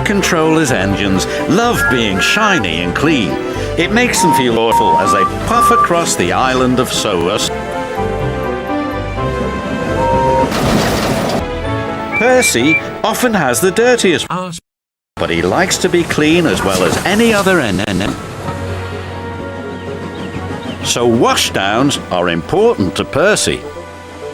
controller's engines love being shiny and clean. It makes them feel awful as they puff across the island of Sowers. Percy often has the dirtiest ass, but he likes to be clean as well as any other NNN. So washdowns are important to Percy.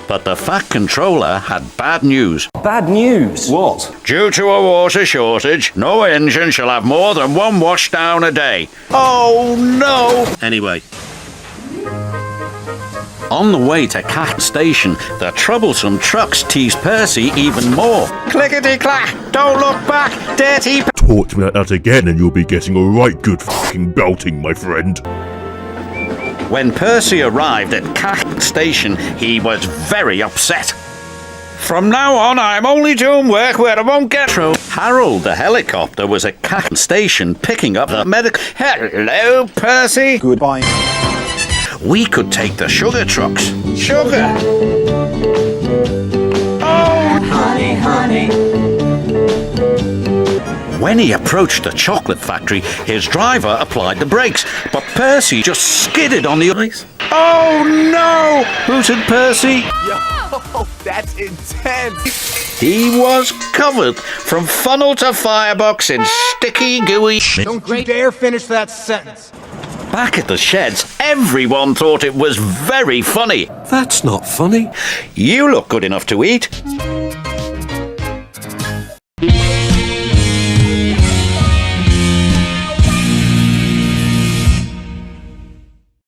But the Fat Controller had bad news. Bad news? What? Due to a water shortage, no engine shall have more than one washdown a day. Oh no! Anyway. On the way to Cat Station, the troublesome trucks tease Percy even more. Clickety-clack! Don't look back, dirty Talk me like that again and you'll be getting a right good fucking belting, my friend. When Percy arrived at Cat Station, he was very upset. From now on, I'm only doing work where I won't get through. Harold the helicopter was at Cat Station picking up the medical... Hello, Percy. Goodbye. We could take the sugar trucks. Sugar! Oh, Honey, honey. When he approached the chocolate factory, his driver applied the brakes, but Percy just skidded on the ice. Oh no! Hooted Percy. Yo, that's intense. He was covered from funnel to firebox in sticky, gooey shit. Don't you dare finish that sentence. Back at the sheds, everyone thought it was very funny. That's not funny. You look good enough to eat.